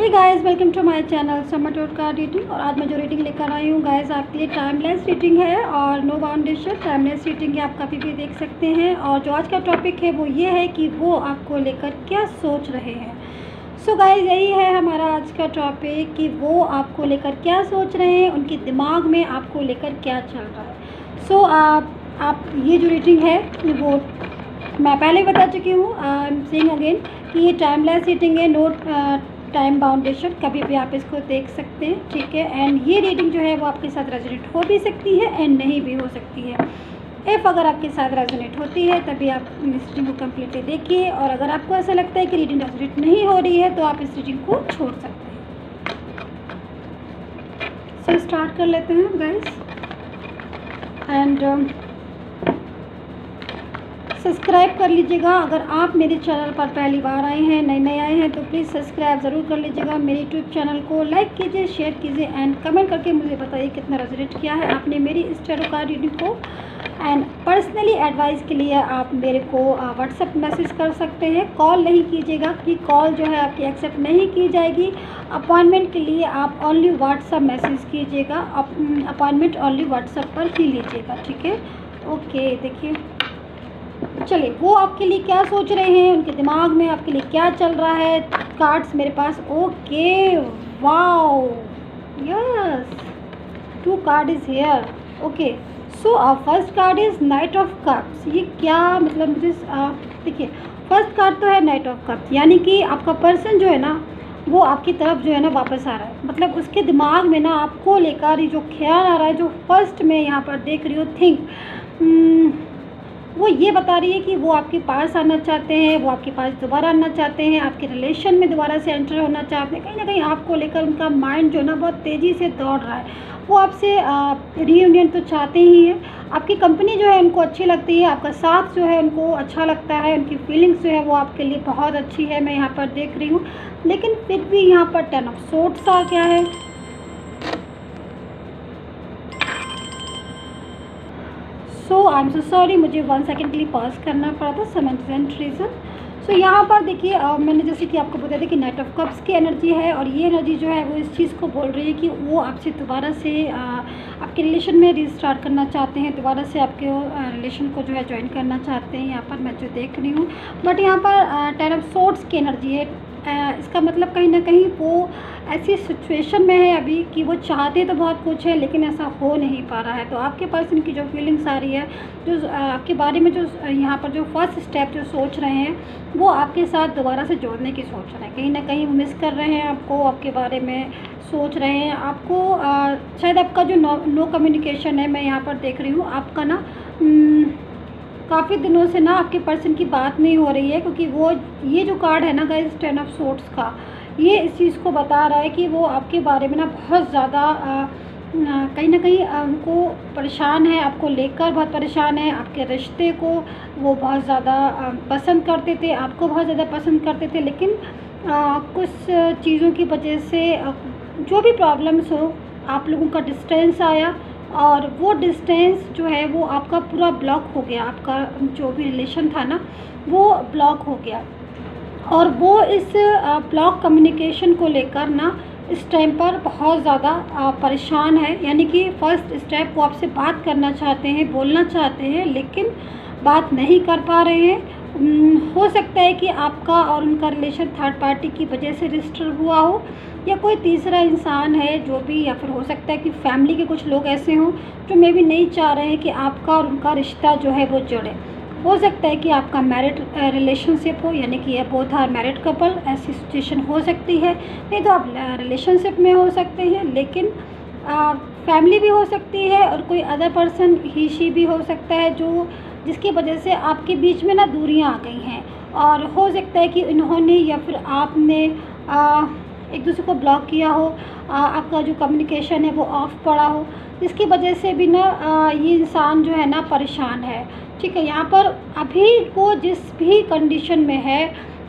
Hey guys, welcome to my channel Samar टोटका reading. और आज मैं जो रीडिंग लेकर आई हूँ गाइस, आपके लिए टाइमलेस रीडिंग है और नो बाउंडेशन। टाइमलेस रीडिंग है, आप कभी भी देख सकते हैं। और जो आज का टॉपिक है वो ये है कि वो आपको लेकर क्या सोच रहे हैं। सो गाइस, यही है हमारा आज का टॉपिक कि वो आपको लेकर क्या सोच रहे हैं, उनके दिमाग में आपको लेकर क्या चल रहा है। सो आप ये जो रीडिंग है वो मैं पहले बता चुकी हूँ। आई एम सेइंग अगेन कि ये टाइमलेस रीडिंग है, नो टाइम बाउंडेशन, कभी भी आप इसको देख सकते हैं, ठीक है। एंड ये रीडिंग जो है वो आपके साथ रेजोनेट हो भी सकती है एंड नहीं भी हो सकती है। इफ़ अगर आपके साथ रेजोनेट होती है तभी आप इस रीडिंग को कम्प्लीटली देखिए, और अगर आपको ऐसा लगता है कि रीडिंग रेजोनेट नहीं हो रही है तो आप इस रीडिंग को छोड़ सकते हैं। सो स्टार्ट कर लेते हैं गाइस। एंड सब्सक्राइब कर लीजिएगा। अगर आप मेरे चैनल पर पहली बार आए हैं, नए आए हैं, तो प्लीज़ सब्सक्राइब ज़रूर कर लीजिएगा। मेरे यूट्यूब चैनल को लाइक कीजिए, शेयर कीजिए एंड कमेंट करके मुझे बताइए कितना रेजोनेट किया है आपने मेरी इस टैरो कार्ड रीडिंग को। एंड पर्सनली एडवाइस के लिए आप मेरे को व्हाट्सएप मैसेज कर सकते हैं। कॉल नहीं कीजिएगा कि कॉल जो है आपकी एक्सेप्ट नहीं की जाएगी। अपॉइंटमेंट के लिए आप ओनली व्हाट्सएप मैसेज कीजिएगा। अपॉइंटमेंट ओनली व्हाट्सएप पर ही लीजिएगा, ठीक है। ओके, देखिए, चलिए वो आपके लिए क्या सोच रहे हैं, उनके दिमाग में आपके लिए क्या चल रहा है। कार्ड्स मेरे पास, okay, wow, yes, 2 card is here. Okay, so first card is knight of cups. ये क्या मतलब, मुझे देखिए, फर्स्ट कार्ड तो है नाइट ऑफ कप्स, यानी कि आपका पर्सन जो है ना वो आपकी तरफ जो है ना वापस आ रहा है। मतलब उसके दिमाग में ना आपको लेकर जो ख्याल आ रहा है, जो फर्स्ट में यहाँ पर देख रही हो थिंक, वो ये बता रही है कि वो आपके पास आना चाहते हैं, वो आपके पास दोबारा आना चाहते हैं, आपके रिलेशन में दोबारा से एंटर होना चाहते हैं। कहीं ना कहीं आपको लेकर उनका माइंड जो ना बहुत तेज़ी से दौड़ रहा है। वो आपसे रीयूनियन तो चाहते ही हैं। आपकी कंपनी जो है उनको अच्छी लगती है, आपका साथ जो है उनको अच्छा लगता है, उनकी फीलिंग्स जो है वो आपके लिए बहुत अच्छी है, मैं यहाँ पर देख रही हूँ। लेकिन फिर भी यहाँ पर 10 ऑफ सोर्ड्स आ गया है। सो आई एम सो सॉरी, मुझे 1 सेकेंड के लिए पॉज करना पड़ा था, सम एंड रीज़न। सो यहाँ पर देखिए, मैंने जैसे कि आपको बता दिया कि नाइट ऑफ कप्स की एनर्जी है, और ये एनर्जी जो है वो इस चीज़ को बोल रही है कि वो आपसे दोबारा से आपके रिलेशन में रिस्टार्ट करना चाहते हैं, दोबारा से आपके रिलेशन को जो है ज्वाइन करना चाहते हैं। यहाँ पर मैं जो देख रही हूँ, बट यहाँ पर 10 ऑफ सोर्ड्स की एनर्जी है। इसका मतलब कहीं ना कहीं वो ऐसी सिचुएशन में है अभी कि वो चाहते तो बहुत कुछ है लेकिन ऐसा हो नहीं पा रहा है। तो आपके पर्सन की जो फीलिंग्स आ रही है, जो आपके बारे में जो यहाँ पर जो फर्स्ट स्टेप जो सोच रहे हैं, वो आपके साथ दोबारा से जोड़ने की सोच रहे हैं। कहीं ना कहीं मिस कर रहे हैं आपको, आपके बारे में सोच रहे हैं आपको। शायद आपका जो नो कम्युनिकेशन है, मैं यहाँ पर देख रही हूँ, आपका ना काफ़ी दिनों से ना आपके पर्सन की बात नहीं हो रही है, क्योंकि वो ये जो कार्ड है ना गाइस, 10 ऑफ सोर्ड्स का, ये इस चीज़ को बता रहा है कि वो आपके बारे में ना बहुत ज़्यादा कहीं ना कहीं उनको परेशान है, आपको लेकर बहुत परेशान है। आपके रिश्ते को वो बहुत ज़्यादा पसंद करते थे, आपको बहुत ज़्यादा पसंद करते थे, लेकिन कुछ चीज़ों की वजह से जो भी प्रॉब्लम्स हो, आप लोगों का डिस्टेंस आया, और वो डिस्टेंस जो है वो आपका पूरा ब्लॉक हो गया। आपका जो भी रिलेशन था ना वो ब्लॉक हो गया, और वो इस ब्लॉक कम्युनिकेशन को लेकर ना इस टाइम पर बहुत ज़्यादा परेशान है। यानी कि फ़र्स्ट स्टेप, वो आपसे बात करना चाहते हैं, बोलना चाहते हैं, लेकिन बात नहीं कर पा रहे हैं। हो सकता है कि आपका और उनका रिलेशन थर्ड पार्टी की वजह से डिस्टर्ब हुआ हो, या कोई तीसरा इंसान है जो भी, या फिर हो सकता है कि फैमिली के कुछ लोग ऐसे हों जो मे भी नहीं चाह रहे हैं कि आपका और उनका रिश्ता जो है वो जुड़े। हो सकता है कि आपका मैरिड रिलेशनशिप हो, यानी कि ये बोथ आर मैरिड कपल, ऐसी सिचुएशन हो सकती है। नहीं तो आप रिलेशनशिप में हो सकते हैं, लेकिन फैमिली भी हो सकती है, और कोई अदर पर्सन ही शी भी हो सकता है जो जिसकी वजह से आपके बीच में ना दूरियां आ गई हैं। और हो सकता है कि इन्होंने या फिर आपने एक दूसरे को ब्लॉक किया हो, आपका जो कम्युनिकेशन है वो ऑफ पड़ा हो, जिसकी वजह से भी ना ये इंसान जो है ना परेशान है, ठीक है। यहाँ पर अभी वो जिस भी कंडीशन में है,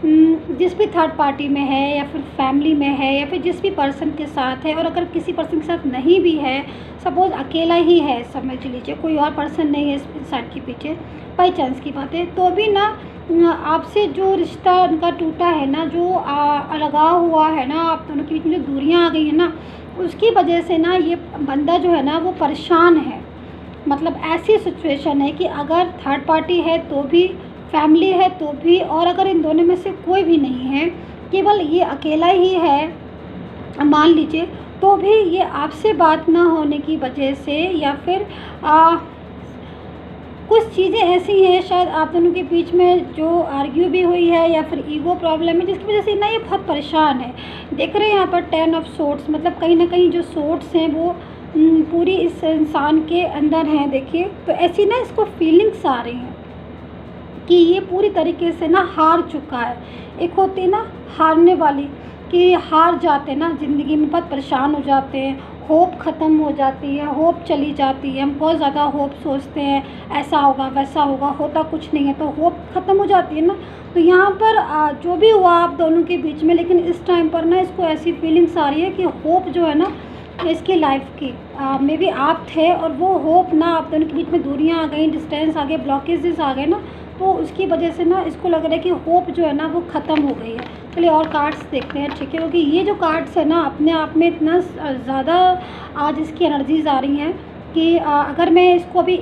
जिस भी थर्ड पार्टी में है, या फिर फैमिली में है, या फिर जिस भी पर्सन के साथ है, और अगर किसी पर्सन के साथ नहीं भी है, सपोज़ अकेला ही है, समझ लीजिए कोई और पर्सन नहीं है इस इंसान के पीछे, बाई चांस की बात है, तो भी ना आपसे जो रिश्ता उनका टूटा है ना, जो अलगाव हुआ है ना, आप दोनों के बीच में जो दूरियां आ गई हैं ना, उसकी वजह से ना ये बंदा जो है ना वो परेशान है। मतलब ऐसी सिचुएशन है कि अगर थर्ड पार्टी है तो भी, फैमिली है तो भी, और अगर इन दोनों में से कोई भी नहीं है, केवल ये अकेला ही है मान लीजिए, तो भी ये आपसे बात ना होने की वजह से, या फिर कुछ चीज़ें ऐसी हैं शायद आप दोनों के बीच में जो आर्ग्यू भी हुई है, या फिर ईगो प्रॉब्लम है, जिसकी वजह से ना ये बहुत परेशान है। देख रहे हैं यहाँ पर 10 ऑफ सोर्ड्स, मतलब कहीं ना कहीं जो सोर्ड्स हैं वो पूरी इस इंसान के अंदर हैं। देखिए, तो ऐसी ना इसको फीलिंग्स आ रही हैं कि ये पूरी तरीके से ना हार चुका है। एक होती है ना हारने वाली, कि हार जाते हैं ना ज़िंदगी में, बहुत परेशान हो जाते हैं, होप ख़त्म हो जाती है, होप चली जाती है, हम बहुत ज़्यादा होप सोचते हैं ऐसा होगा वैसा होगा, होता कुछ नहीं है, तो होप ख़त्म हो जाती है ना। तो यहाँ पर जो भी हुआ आप दोनों के बीच में, लेकिन इस टाइम पर ना इसको ऐसी फीलिंग्स आ रही है कि होप जो है ना इसकी लाइफ की, मे बी आप थे और वो होप ना, आप दोनों के बीच में दूरियाँ आ गई, डिस्टेंस आ गए, ब्लॉकेजेस आ गए ना, तो उसकी वजह से ना इसको लग रहा है कि होप जो है ना वो ख़त्म हो गई है। चलिए और कार्ड्स देखते हैं, ठीक है, क्योंकि ये जो कार्ड्स है ना अपने आप में इतना ज़्यादा आज इसकी एनर्जीज आ रही हैं कि अगर मैं इसको अभी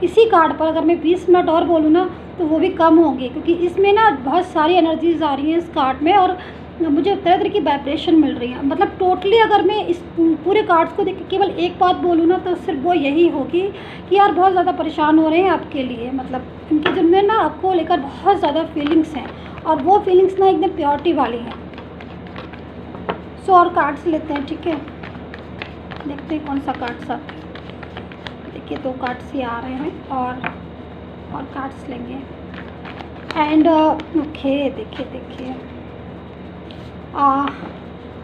इसी कार्ड पर अगर मैं 20 मिनट और बोलूँ ना तो वो भी कम होंगे, क्योंकि इसमें ना बहुत सारी एनर्जीज आ रही हैं इस कार्ड में, और मुझे तरह तरह की वाइब्रेशन मिल रही है। मतलब टोटली अगर मैं इस पूरे कार्ड्स को देख के केवल एक बात बोलूँ ना तो सिर्फ वो यही होगी कि यार बहुत ज़्यादा परेशान हो रहे हैं आपके लिए, मतलब इनके जिनमें ना आपको लेकर बहुत ज़्यादा फीलिंग्स हैं, और वो फीलिंग्स ना एकदम प्योरिटी वाली हैं। सो और कार्ड्स लेते हैं, ठीक है, देखते हैं कौन सा कार्ड्स आते हैं। देखिए 2 कार्ड्स ही आ रहे हैं, और कार्ड्स लेंगे। एंड ओके, देखिए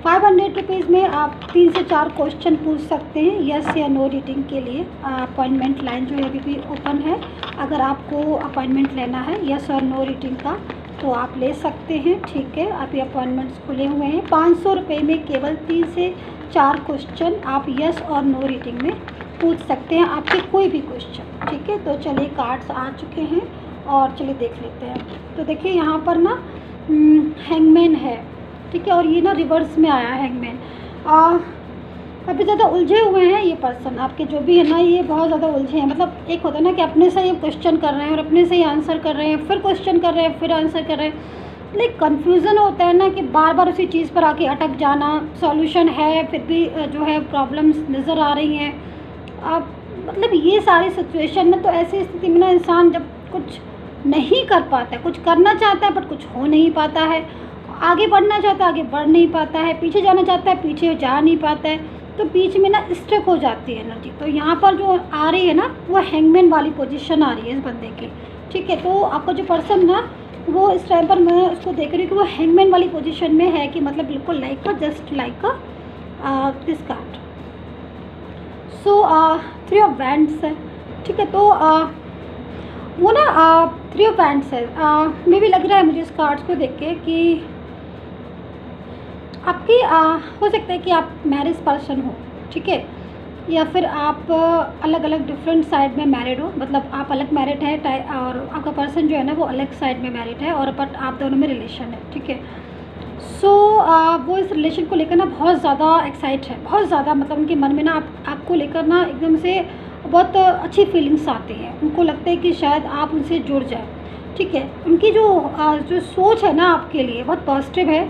500 रुपीज़ में आप 3 से 4 क्वेश्चन पूछ सकते हैं यस या नो रीडिंग के लिए। अपॉइंटमेंट लाइन जो है अभी भी ओपन है, अगर आपको अपॉइंटमेंट लेना है यस और नो रीडिंग का तो आप ले सकते हैं, ठीक है। अभी अपॉइंटमेंट्स खुले हुए हैं। 500 रुपये में केवल 3 से 4 क्वेश्चन आप यस और नो रीडिंग में पूछ सकते हैं, आपके कोई भी क्वेश्चन, ठीक है। तो चलिए कार्ड्स आ चुके हैं और चलिए देख लेते हैं। तो देखिए यहाँ पर ना हैंगमैन है, ठीक है, और ये ना रिवर्स में आया है हैंगमैन। काफ़ी ज़्यादा उलझे हुए हैं ये पर्सन आपके जो भी है ना, ये बहुत ज़्यादा उलझे हैं। मतलब एक होता है ना कि अपने से ही क्वेश्चन कर रहे हैं और अपने से ही आंसर कर रहे हैं, फिर क्वेश्चन कर रहे हैं, फिर आंसर कर रहे हैं। लाइक कन्फ्यूज़न होता है ना कि बार बार उसी चीज़ पर आके अटक जाना। सॉल्यूशन है फिर भी जो है प्रॉब्लम्स नज़र आ रही हैं। अब मतलब ये सारी सिचुएशन में तो ऐसी स्थिति में ना इंसान जब कुछ नहीं कर पाता है, कुछ करना चाहता है बट कुछ हो नहीं पाता है, आगे बढ़ना चाहता है आगे बढ़ नहीं पाता है, पीछे जाना चाहता है पीछे जा नहीं पाता है, तो बीच में ना स्ट्रक हो जाती है एनर्जी। तो यहाँ पर जो आ रही है ना वो हैंगमैन वाली पोजीशन आ रही है इस बंदे की, ठीक है। तो आपका जो पर्सन ना वो इस टाइम पर मैं उसको देख रही हूँ कि वो हैंगमैन वाली पोजीशन में है, कि मतलब बिल्कुल like just like this card. So 3 of wands है, ठीक है। तो वो ना 3 ऑफ वैंड्स है। मे भी लग रहा है मुझे इस कार्ड्स को देख के कि आपकी हो सकता है कि आप मैरिज पर्सन हो, ठीक है, या फिर आप अलग अलग डिफरेंट साइड में मैरिड हो। मतलब आप अलग मैरिड है और आपका पर्सन जो है ना वो अलग साइड में मैरिड है, और बट आप दोनों में रिलेशन है, ठीक है। सो वो इस रिलेशन को लेकर ना बहुत ज़्यादा एक्साइट है, बहुत ज़्यादा। मतलब उनके मन में ना आपको लेकर ना एकदम से बहुत अच्छी फीलिंग्स आती हैं। उनको लगता है कि शायद आप उनसे जुड़ जाए, ठीक है। उनकी जो सोच है ना आपके लिए बहुत पॉजिटिव है।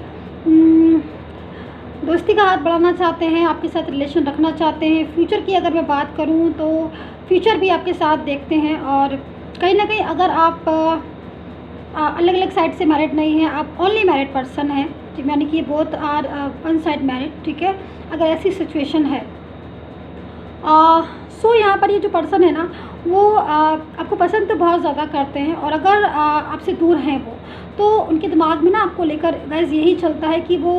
दोस्ती का हाथ बढ़ाना चाहते हैं, आपके साथ रिलेशन रखना चाहते हैं। फ्यूचर की अगर मैं बात करूं तो फ्यूचर भी आपके साथ देखते हैं, और कहीं ना कहीं अगर आप अलग अलग साइड से मैरिड नहीं हैं, आप ओनली मैरिड पर्सन हैं, यानी कि both are one side married, ठीक है। अगर ऐसी सिचुएशन है सो यहाँ पर ये जो पर्सन है ना वो आपको पसंद तो बहुत ज़्यादा करते हैं, और अगर आपसे दूर हैं वो तो उनके दिमाग में ना आपको लेकर गाइस यही चलता है कि वो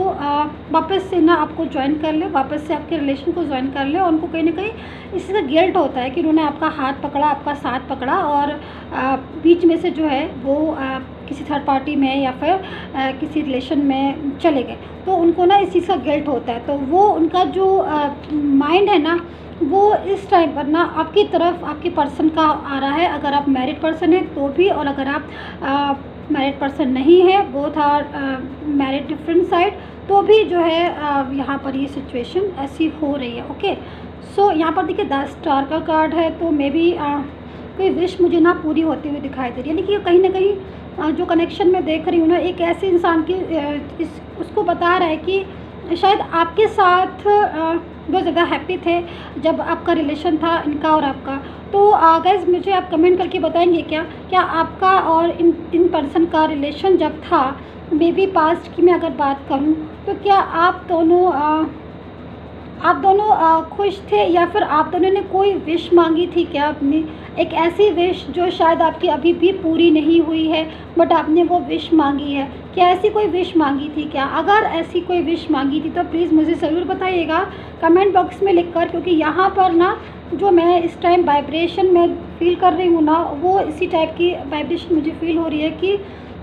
वापस से ना आपको ज्वाइन कर ले, वापस से आपके रिलेशन को ज्वाइन कर ले। और उनको कहीं ना कहीं इसी से गिल्ट होता है कि उन्होंने आपका हाथ पकड़ा, आपका साथ पकड़ा, और बीच में से जो है वो किसी थर्ड पार्टी में या फिर किसी रिलेशन में चले गए, तो उनको ना इस चीज़ का गिल्ट होता है। तो वो उनका जो माइंड है ना वो इस टाइम पर ना आपकी तरफ आपके पर्सन का आ रहा है, अगर आप मैरिड पर्सन हैं तो भी, और अगर आप मैरिड पर्सन नहीं है, both are married different side, तो भी जो है यहाँ पर ये सिचुएशन ऐसी हो रही है। ओके, सो यहाँ पर देखिए 10 स्टार का कार्ड है, तो मे बी कोई विश मुझे ना पूरी होती हुई दिखाई दे रही है। लेकिन कहीं ना कहीं जो कनेक्शन मैं देख रही हूँ ना, एक ऐसे इंसान की उसको बता रहा है कि शायद आपके साथ बहुत ज़्यादा हैप्पी थे जब आपका रिलेशन था इनका और आपका। तो गाइस मुझे आप कमेंट करके बताएंगे क्या आपका और इन पर्सन का रिलेशन जब था, मे बी पास्ट की मैं अगर बात करूं, तो क्या आप दोनों खुश थे, या फिर आप दोनों ने कोई विश मांगी थी क्या अपनी, एक ऐसी विश जो शायद आपकी अभी भी पूरी नहीं हुई है बट आपने वो विश मांगी है। क्या ऐसी कोई विश मांगी थी क्या? अगर ऐसी कोई विश मांगी थी तो प्लीज़ मुझे ज़रूर बताइएगा कमेंट बॉक्स में लिखकर, क्योंकि यहाँ पर ना जो मैं इस टाइम वाइब्रेशन में फ़ील कर रही हूँ ना, वो इसी टाइप की वाइब्रेशन मुझे फ़ील हो रही है कि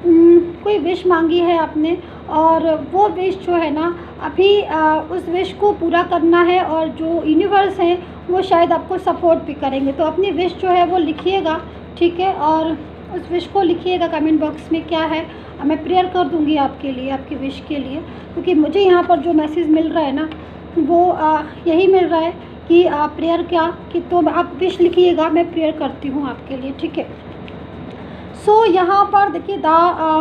कोई विश मांगी है आपने, और वो विश जो है ना अभी उस विश को पूरा करना है, और जो यूनिवर्स है वो शायद आपको सपोर्ट भी करेंगे। तो अपनी विश जो है वो लिखिएगा, ठीक है, और उस विश को लिखिएगा कमेंट बॉक्स में क्या है। मैं प्रेयर कर दूंगी आपके लिए, आपकी विश के लिए, क्योंकि मुझे यहाँ पर जो मैसेज मिल रहा है ना वो यही मिल रहा है कि प्रेयर क्या कि, तो आप विश लिखिएगा, मैं प्रेयर करती हूँ आपके लिए, ठीक है। सो यहाँ पर देखिए द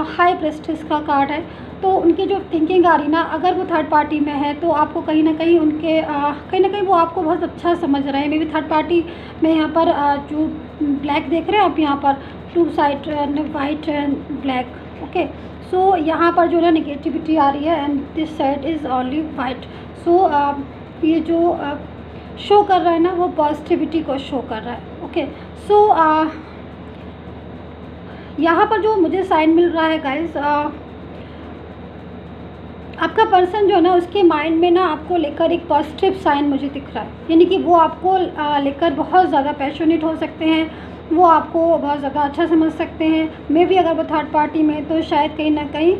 हाई प्रेस्टिस का कार्ड है, तो उनकी जो थिंकिंग आ रही ना, अगर वो थर्ड पार्टी में है तो आपको कहीं ना कहीं उनके कहीं ना कहीं वो आपको बहुत अच्छा समझ रहे हैं। मे बी थर्ड पार्टी में यहाँ पर जो ब्लैक देख रहे हैं आप, यहाँ पर two side white and black. Okay, so यहाँ पर जो है नेगेटिविटी आ रही है and this side is only white. So ये जो शो कर रहा है ना वो पॉजिटिविटी को शो कर रहा है। ओके, सो यहाँ पर जो मुझे साइन मिल रहा है गाइस, आपका पर्सन जो है ना उसके माइंड में ना आपको लेकर एक पॉजिटिव साइन मुझे दिख रहा है, यानी कि वो आपको लेकर बहुत ज़्यादा पैशनेट हो सकते हैं, वो आपको बहुत ज़्यादा अच्छा समझ सकते हैं। मे भी अगर वो थर्ड पार्टी में तो शायद कहीं ना कहीं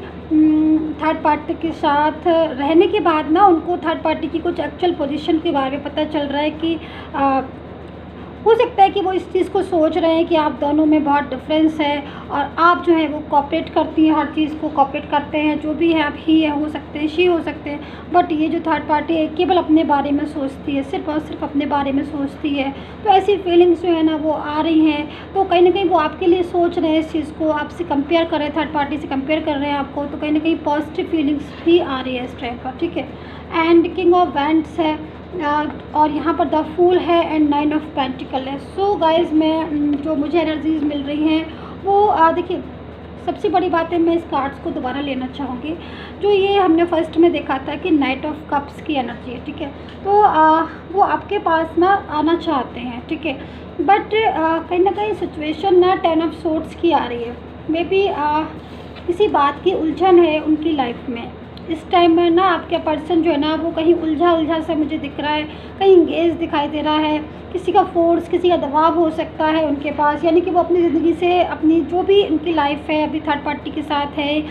थर्ड पार्टी के साथ रहने के बाद ना उनको थर्ड पार्टी की कुछ एक्चुअल पोजीशन के बारे में पता चल रहा है कि हो सकता है कि वो इस चीज़ को सोच रहे हैं कि आप दोनों में बहुत डिफरेंस है, और आप जो है वो कॉपरेट करती हैं, हर चीज़ को कॉपरेट करते हैं, जो भी है आप ही है, हो सकते हैं शी हो सकते हैं, बट ये जो थर्ड पार्टी है केवल अपने बारे में सोचती है, सिर्फ और सिर्फ अपने बारे में सोचती है। तो ऐसी फीलिंग्स जो है ना वो आ रही हैं, तो कहीं ना कहीं वो आपके लिए सोच रहे हैं इस चीज़ को, आपसे कंपेयर कर रहे हैं, थर्ड पार्टी से कंपेयर कर रहे हैं आपको, तो कहीं ना कहीं पॉजिटिव फीलिंग्स भी आ रही है इस टाइम पर, ठीक है। एंड किंग ऑफ वैंड्स है, और यहाँ पर द फूल है एंड 9 ऑफ पेंटिकल है। सो गाइज मैं जो मुझे एनर्जीज मिल रही हैं वो देखिए, सबसे बड़ी बात है मैं इस कार्ड्स को दोबारा लेना चाहूँगी। जो ये हमने फर्स्ट में देखा था कि नाइट ऑफ कप्स की एनर्जी है, ठीक है, तो वो आपके पास ना आना चाहते हैं, ठीक है, बट कहीं ना कहीं सिचुएशन ना 10 ऑफ सोर्ड्स की आ रही है। मे बी किसी बात की उलझन है उनकी लाइफ में इस टाइम में ना, आपका पर्सन जो है ना वो कहीं उलझा सा मुझे दिख रहा है, कहीं इंगेज दिखाई दे रहा है, किसी का फोर्स, किसी का दबाव हो सकता है उनके पास, यानी कि वो अपनी ज़िंदगी से, अपनी जो भी उनकी लाइफ है अभी थर्ड पार्टी के साथ है,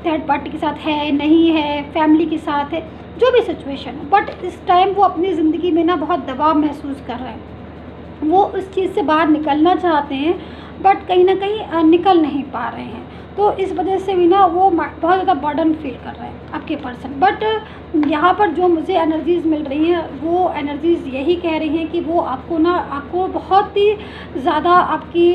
थर्ड पार्टी के साथ है नहीं है, फैमिली के साथ है, जो भी सिचुएशन है, बट इस टाइम वो अपनी ज़िंदगी में ना बहुत दबाव महसूस कर रहे हैं। वो उस चीज़ से बाहर निकलना चाहते हैं बट कहीं ना कहीं निकल नहीं पा रहे हैं, तो इस वजह से भी ना वो बहुत ज़्यादा बर्डन फील कर रहे हैं आपके पर्सन। बट यहाँ पर जो मुझे एनर्जीज़ मिल रही हैं वो एनर्जीज़ यही कह रही हैं कि वो आपको बहुत ही ज़्यादा आपकी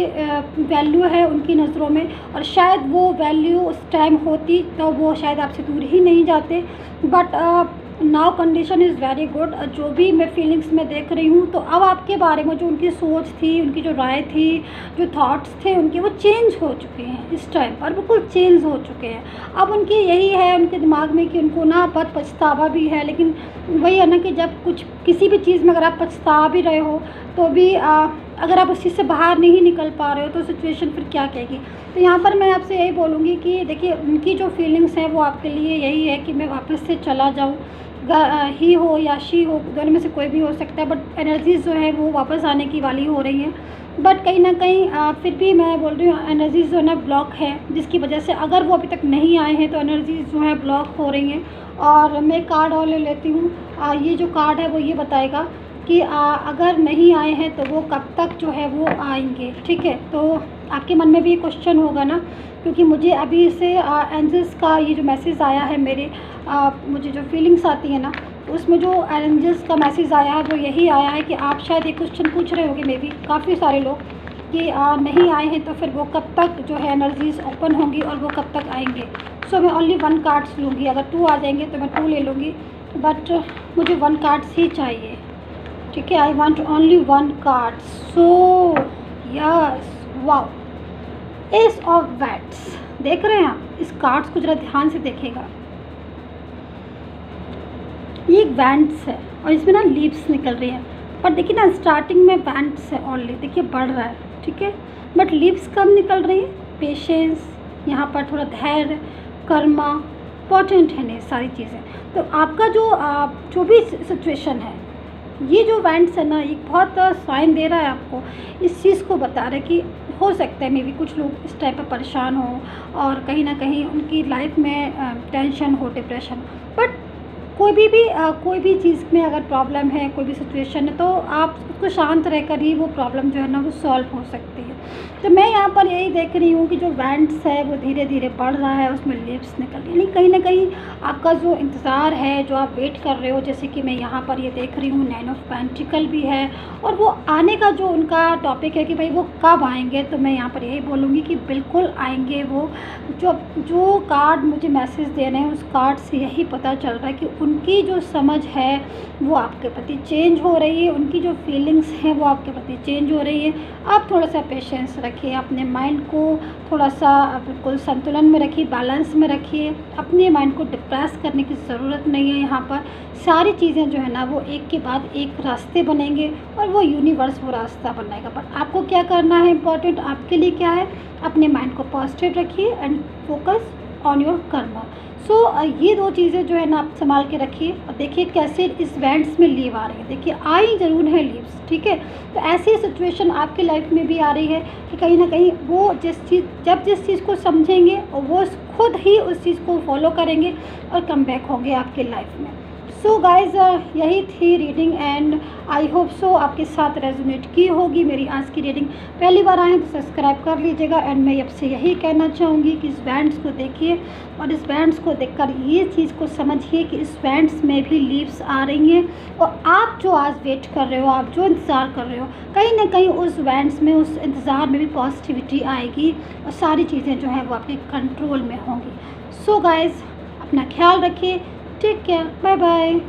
वैल्यू है उनकी नज़रों में, और शायद वो वैल्यू उस टाइम होती तो वो शायद आपसे दूर ही नहीं जाते, but now condition is very good. जो भी मैं फीलिंग्स में देख रही हूँ, तो अब आपके बारे में जो उनकी सोच थी, उनकी जो राय थी, जो थॉट्स थे उनके, वो चेंज हो चुके हैं इस टाइम पर, बिल्कुल चेंज हो चुके हैं। अब उनकी यही है उनके दिमाग में कि उनको ना बहुत पछतावा भी है, लेकिन वही है ना कि जब किसी भी चीज़ में अगर आप पछता भी रहे हो तो भी अगर आप उस चीज़ से बाहर नहीं निकल पा रहे हो तो सिचुएशन फिर क्या कहेगी। तो यहाँ पर मैं आपसे यही बोलूँगी कि देखिए, उनकी जो फीलिंग्स हैं वो आपके लिए यही है कि मैं वापस से चला जाऊँ, ही हो या शी हो, दोनों में से कोई भी हो सकता है, बट एनर्जीज़ जो है वो वापस आने की वाली हो रही हैं। बट कहीं ना कहीं फिर भी मैं बोल रही हूँ एनर्जीज़ जो है ना ब्लॉक है, जिसकी वजह से अगर वो अभी तक नहीं आए हैं तो एनर्जीज़ जो है ब्लॉक हो रही हैं। और मैं कार्ड और ले लेती हूँ। ये जो कार्ड है वो ये बताएगा कि अगर नहीं आए हैं तो वो कब तक जो है वो आएंगे, ठीक है। तो आपके मन में भी ये क्वेश्चन होगा ना, क्योंकि मुझे अभी से एंजल्स का ये जो मैसेज आया है मेरे, मुझे जो फीलिंग्स आती है ना, उसमें जो एंजल्स का मैसेज आया है वो यही आया है कि आप शायद ये क्वेश्चन पूछ रहे होंगे, मे बी काफ़ी सारे लोग, कि नहीं आए हैं तो फिर वो कब तक जो है एनर्जीज ओपन होंगी और वो कब तक आएंगे। सो मैं ओनली 1 कार्ड्स लूँगी, अगर 2 आ जाएंगे तो मैं 2 ले लूँगी, बट मुझे 1 कार्ड्स ही चाहिए, ठीक है। I want only 1 card. So yes, wow, S of watts, देख रहे हैं आप, इस कार्ड्स को ज़रा ध्यान से देखिएगा। ये एक वैंड्स है और इसमें ना लीव्स निकल रही हैं, पर देखिए ना स्टार्टिंग में वैंड्स है ऑलरेडी, देखिए बढ़ रहा है, ठीक है, बट लीव्स कब निकल रही है, पेशेंस, यहाँ पर थोड़ा धैर्य, कर्मा, इम्पॉर्टेंट है नहीं सारी चीज़ें। तो आपका जो भी सिचुएशन है, ये जो वैंड्स है ना, ये बहुत साइन दे रहा है आपको, इस चीज़ को बता रहा है कि हो सकता है मे बी कुछ लोग इस टाइप पर परेशान हो और कहीं ना कहीं उनकी लाइफ में टेंशन हो, डिप्रेशन हो, बट कोई भी चीज़ में अगर प्रॉब्लम है, कोई भी सिचुएशन है, तो आप उसको शांत रहकर ही वो प्रॉब्लम जो है ना वो सॉल्व हो सकती है। तो मैं यहाँ पर यही देख रही हूँ कि जो वैंड्स है वो धीरे धीरे बढ़ रहा है, उसमें लीव्स निकल रही है, यानी कहीं ना कहीं आपका जो इंतज़ार है, जो आप वेट कर रहे हो, जैसे कि मैं यहाँ पर ये देख रही हूँ 9 ऑफ पेंटिकल भी है, और वो आने का जो उनका टॉपिक है कि भाई वो कब आएंगे, तो मैं यहाँ पर यही बोलूँगी कि बिल्कुल आएंगे वो। जो कार्ड मुझे मैसेज दे रहे हैं, उस कार्ड से यही पता चल रहा है कि उनकी जो समझ है वो आपके प्रति चेंज हो रही है, उनकी जो फीलिंग्स हैं वो आपके प्रति चेंज हो रही है। आप थोड़ा सा पेशेंस रखिए, अपने माइंड को थोड़ा सा बिल्कुल संतुलन में रखिए, बैलेंस में रखिए, अपने माइंड को डिप्रेस करने की ज़रूरत नहीं है। यहाँ पर सारी चीज़ें जो है ना वो एक के बाद एक रास्ते बनेंगे और वो यूनिवर्स वो रास्ता बनाएगा। बट आपको क्या करना है, इम्पॉर्टेंट आपके लिए क्या है, अपने माइंड को पॉजिटिव रखिए and focus on your karma. So ये 2 चीज़ें जो है ना आप संभाल के रखिए और देखिए कैसे इस वैंड्स में लीव आ रही है, देखिए आई ज़रूर है लीव्स, ठीक है। तो ऐसी सिचुएशन आपकी लाइफ में भी आ रही है कि कहीं ना कहीं वो जिस चीज़ को समझेंगे और वो खुद ही उस चीज़ को फॉलो करेंगे और कम बैक होंगे आपके लाइफ में। सो गाइज़, यही थी reading and I hope so आपके साथ रेजोनेट की होगी मेरी आज की रीडिंग। पहली बार आए तो सब्सक्राइब कर लीजिएगा एंड मैं आपसे यही कहना चाहूँगी कि इस बैंड्स को देखिए और इस बैंड्स को देखकर ये चीज़ को समझिए कि इस बैंड्स में भी लीव्स आ रही हैं और आप जो आज वेट कर रहे हो, आप जो इंतज़ार कर रहे हो, कहीं ना कहीं उस बैंड्स में, उस इंतज़ार में भी पॉजिटिविटी आएगी और सारी चीज़ें जो हैं वो आपके कंट्रोल में होंगी। सो गाइज़, अपना ख्याल रखिए, टेक केयर, बाय बाय।